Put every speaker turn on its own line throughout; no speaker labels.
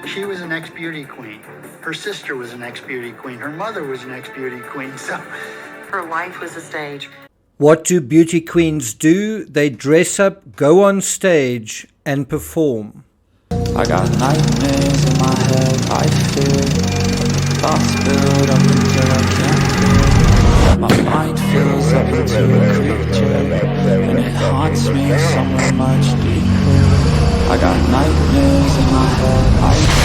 She was an ex-beauty queen. Her sister was an ex-beauty queen. Her mother was an ex-beauty queen. So
her life was a stage.
What do beauty queens do? They dress up, go on stage, and perform.
I got nightmares in my head, I fear. Thoughts build up until I can't feel. My mind fills up into a creature, and it haunts me somewhere much deeper. I got nightmares in my head, I fear.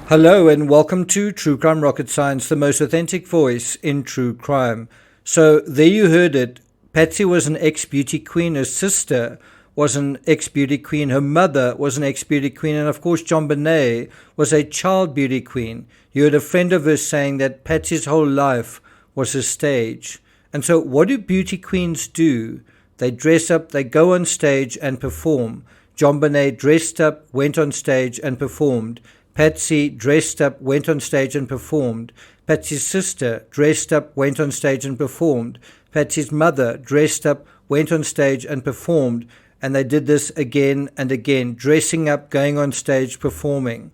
Hello and welcome to True Crime Rocket Science, the most authentic voice in true crime. So there you heard it. Patsy was an ex-beauty queen. Her sister was an ex-beauty queen. Her mother was an ex-beauty queen. And of course, JonBenet was a child beauty queen. You heard a friend of hers saying that Patsy's whole life was a stage. And so what do beauty queens do? They dress up, they go on stage and perform. JonBenet dressed up, went on stage and performed. Patsy dressed up, went on stage and performed. Patsy's sister dressed up, went on stage and performed. Patsy's mother dressed up, went on stage and performed. And they did this again and again, dressing up, going on stage, performing.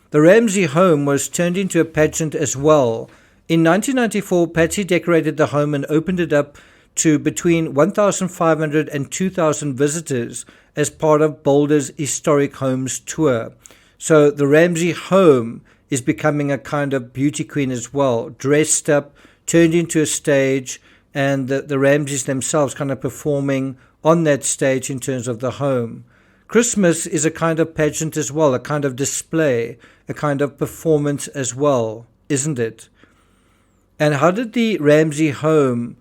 The Ramsey home was turned into a pageant as well. In 1994, Patsy decorated the home and opened it up to between 1,500 and 2,000 visitors as part of Boulder's Historic Homes tour. So the Ramsey home is becoming a kind of beauty queen as well, dressed up, turned into a stage, and the Ramseys themselves kind of performing on that stage in terms of the home. Christmas is a kind of pageant as well, a kind of display, a kind of performance as well, isn't it? And how did the Ramsey home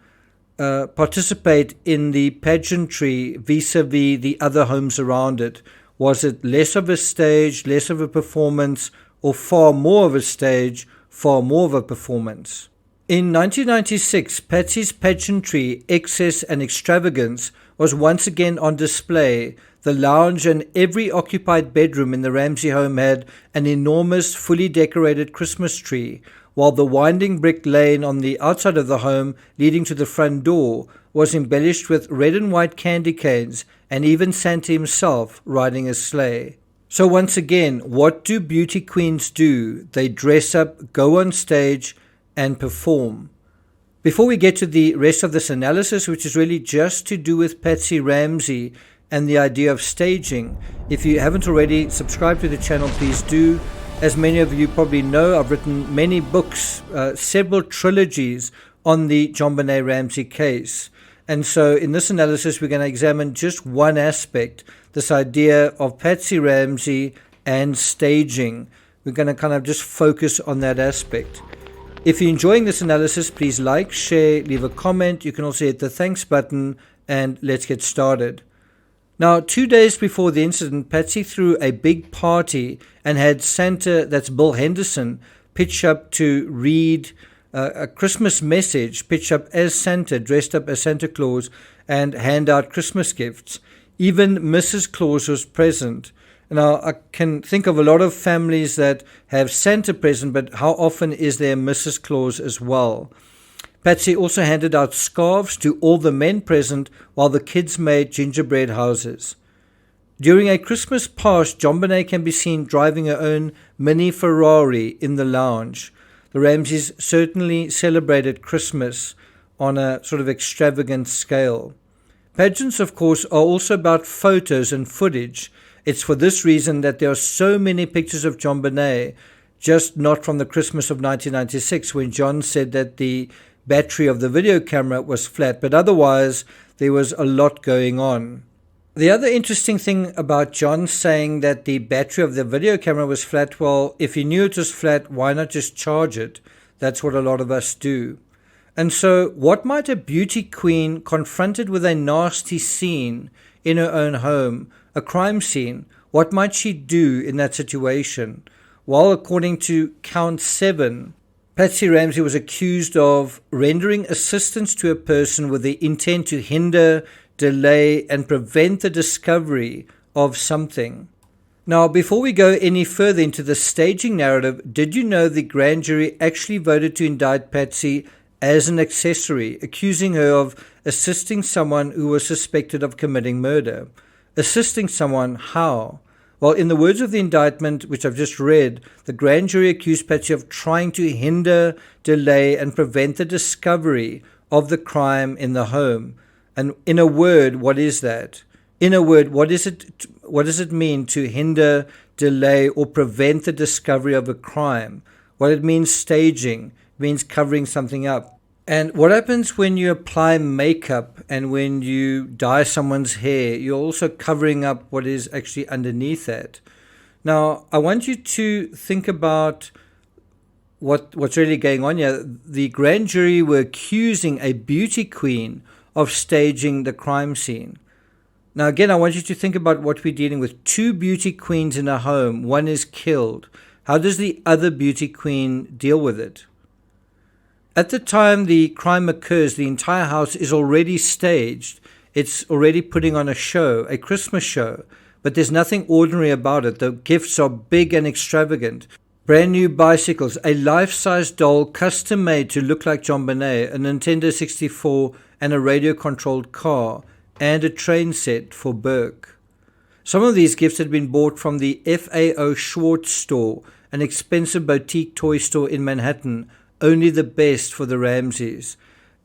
participate in the pageantry vis-a-vis the other homes around it? Was it less of a stage, less of a performance, or far more of a stage, far more of a performance? In 1996, Patsy's pageantry, excess and extravagance was once again on display. The lounge and every occupied bedroom in the Ramsey home had an enormous, fully decorated Christmas tree, while the winding brick lane on the outside of the home leading to the front door was embellished with red and white candy canes and even Santa himself riding a sleigh. So once again, what do beauty queens do? They dress up, go on stage, and perform. Before we get to the rest of this analysis, which is really just to do with Patsy Ramsey and the idea of staging, if you haven't already subscribed to the channel, please do. As many of you probably know, I've written many books, several trilogies on the JonBenet Ramsey case. And so in this analysis, we're going to examine just one aspect, this idea of Patsy Ramsey and staging. We're going to kind of just focus on that aspect. If you're enjoying this analysis, please like, share, leave a comment. You can also hit the thanks button, and let's get started. Now, 2 days before the incident, Patsy threw a big party and had Santa, that's Bill Henderson, pitch up to read a Christmas message, pitch up as Santa, dressed up as Santa Claus, and hand out Christmas gifts. Even Mrs. Claus was present. Now, I can think of a lot of families that have Santa present, but how often is there Mrs. Claus as well? Patsy also handed out scarves to all the men present while the kids made gingerbread houses. During a Christmas past, JonBenet can be seen driving her own mini Ferrari in the lounge. The Ramseys certainly celebrated Christmas on a sort of extravagant scale. Pageants, of course, are also about photos and footage. It's for this reason that there are so many pictures of JonBenet, just not from the Christmas of 1996 when John said that the battery of the video camera was flat, but otherwise there was a lot going on. The other interesting thing about John saying that the battery of the video camera was flat, well, if he knew it was flat, why not just charge it? That's what a lot of us do. And so what might a beauty queen confronted with a nasty scene in her own home, a crime scene, what might she do in that situation? Well, according to count 7, Patsy Ramsey was accused of rendering assistance to a person with the intent to hinder, delay, and prevent the discovery of something. Now, before we go any further into the staging narrative, did you know the grand jury actually voted to indict Patsy as an accessory, accusing her of assisting someone who was suspected of committing murder? Assisting someone, how? Well, in the words of the indictment, which I've just read, the grand jury accused Patsy of trying to hinder, delay, and prevent the discovery of the crime in the home. And in a word, what is that? In a word, what does it mean to hinder, delay, or prevent the discovery of a crime? Well, it means staging. It means covering something up. And what happens when you apply makeup and when you dye someone's hair? You're also covering up what is actually underneath that. Now, I want you to think about what's really going on here. The grand jury were accusing a beauty queen of staging the crime scene. Now, again, I want you to think about what we're dealing with. Two beauty queens in a home. One is killed. How does the other beauty queen deal with it? At the time the crime occurs, the entire house is already staged. It's already putting on a show, a Christmas show. But there's nothing ordinary about it. The gifts are big and extravagant. Brand new bicycles, a life-size doll custom made to look like John Bonet, a Nintendo 64 and a radio-controlled car, and a train set for Burke. Some of these gifts had been bought from the FAO Schwartz store, an expensive boutique toy store in Manhattan, only the best for the Ramseys.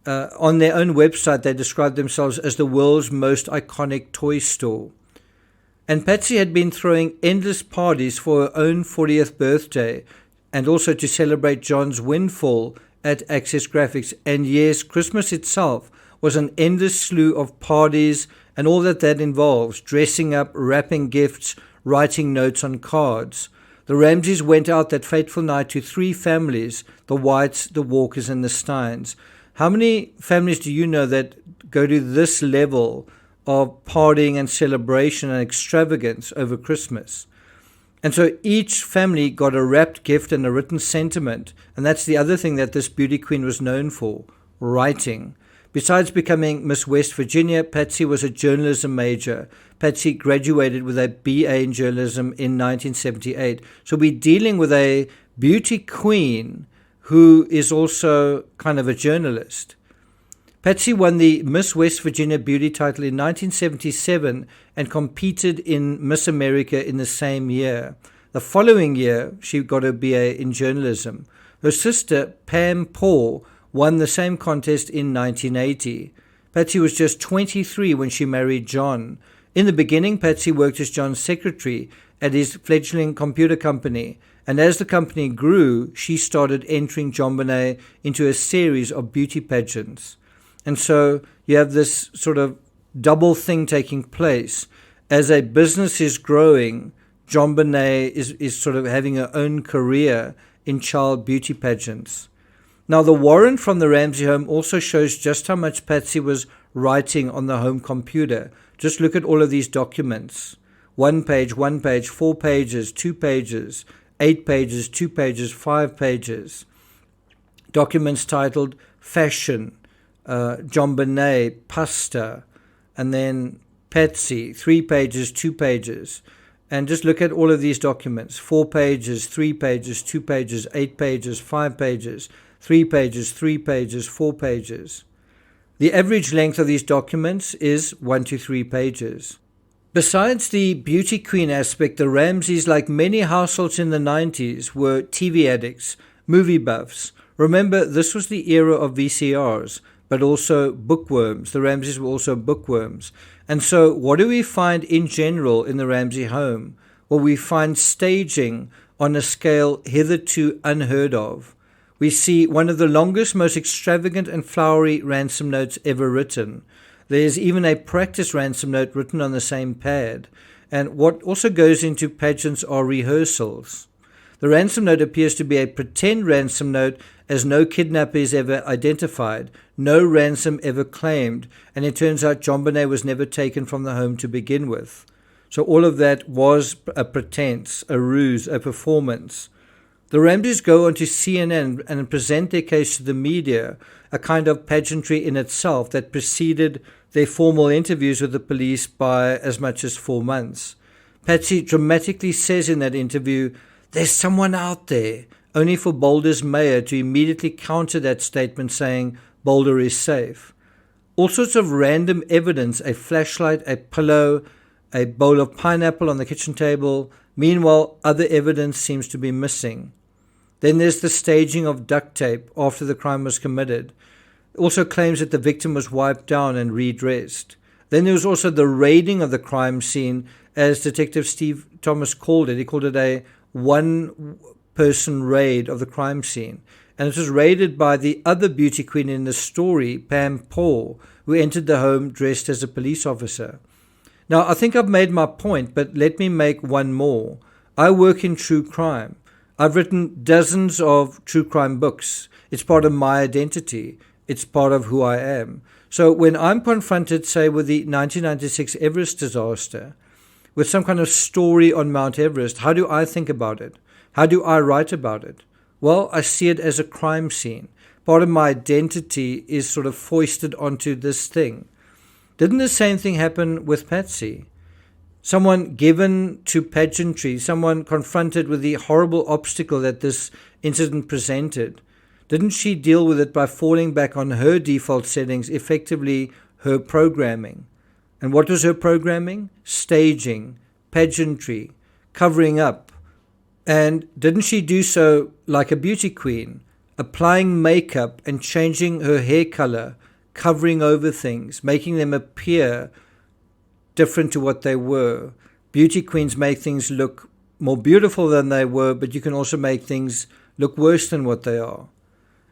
On their own website, they described themselves as the world's most iconic toy store. And Patsy had been throwing endless parties for her own 40th birthday and also to celebrate John's windfall at Access Graphics. And yes, Christmas itself was an endless slew of parties and all that involves, dressing up, wrapping gifts, writing notes on cards. The Ramseys went out that fateful night to 3 families, the Whites, the Walkers, and the Steins. How many families do you know that go to this level of partying and celebration and extravagance over Christmas? And so each family got a wrapped gift and a written sentiment. And that's the other thing that this beauty queen was known for, writing. Besides becoming Miss West Virginia, Patsy was a journalism major. Patsy graduated with a BA in journalism in 1978. So we're dealing with a beauty queen who is also kind of a journalist. Patsy won the Miss West Virginia beauty title in 1977 and competed in Miss America in the same year. The following year, she got a BA in journalism. Her sister, Pam Paul, won the same contest in 1980. Patsy was just 23 when she married John. In the beginning, Patsy worked as John's secretary at his fledgling computer company, and as the company grew, she started entering John Bonet into a series of beauty pageants. And so you have this sort of double thing taking place. As a business is growing, John Bonet is sort of having her own career in child beauty pageants. Now, the warrant from the Ramsey home also shows just how much Patsy was writing on the home computer. Just look at all of these documents. 1 page, 4 pages, 2 pages, 8 pages, 2 pages, 5 pages. Documents titled Fashion, John Bonet, Pasta, and then Patsy, 3 pages, 2 pages. And just look at all of these documents. 4 pages, 3 pages, 2 pages, 8 pages, 5 pages, 3 pages, 3 pages, 4 pages. The average length of these documents is 1 to 3 pages. Besides the beauty queen aspect, the Ramseys, like many households in the 90s, were TV addicts, movie buffs. Remember, this was the era of VCRs, but also bookworms. The Ramseys were also bookworms. And so what do we find in general in the Ramsey home? Well, we find staging on a scale hitherto unheard of. We see one of the longest, most extravagant and flowery ransom notes ever written. There's even a practice ransom note written on the same pad. And what also goes into pageants are rehearsals. The ransom note appears to be a pretend ransom note, as no kidnapper is ever identified, no ransom ever claimed, and it turns out John Bonet was never taken from the home to begin with. So all of that was a pretense, a ruse, a performance. The Ramseys go onto CNN and present their case to the media, a kind of pageantry in itself that preceded their formal interviews with the police by as much as 4 months. Patsy dramatically says in that interview, "There's someone out there," only for Boulder's mayor to immediately counter that statement saying Boulder is safe. All sorts of random evidence, a flashlight, a pillow, a bowl of pineapple on the kitchen table. Meanwhile, other evidence seems to be missing. Then there's the staging of duct tape after the crime was committed. It also claims that the victim was wiped down and redressed. Then there was also the raiding of the crime scene, as Detective Steve Thomas called it. He called it a one-person raid of the crime scene. And it was raided by the other beauty queen in the story, Pam Paul, who entered the home dressed as a police officer. Now, I think I've made my point, but let me make one more. I work in true crime. I've written dozens of true crime books. It's part of my identity. It's part of who I am. So when I'm confronted, say, with the 1996 Everest disaster, with some kind of story on Mount Everest, how do I think about it? How do I write about it? Well, I see it as a crime scene. Part of my identity is sort of foisted onto this thing. Didn't the same thing happen with Patsy? Someone given to pageantry, someone confronted with the horrible obstacle that this incident presented. Didn't she deal with it by falling back on her default settings, effectively her programming? And what was her programming? Staging, pageantry, covering up. And didn't she do so like a beauty queen, applying makeup and changing her hair color, covering over things, making them appear different to what they were? Beauty queens make things look more beautiful than they were, but you can also make things look worse than what they are.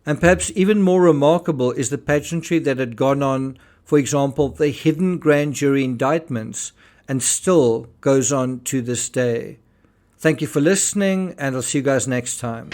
And perhaps even more remarkable is the pageantry that had gone on, for example, the hidden grand jury indictments, and still goes on to this day. Thank you for listening, and I'll see you guys next time.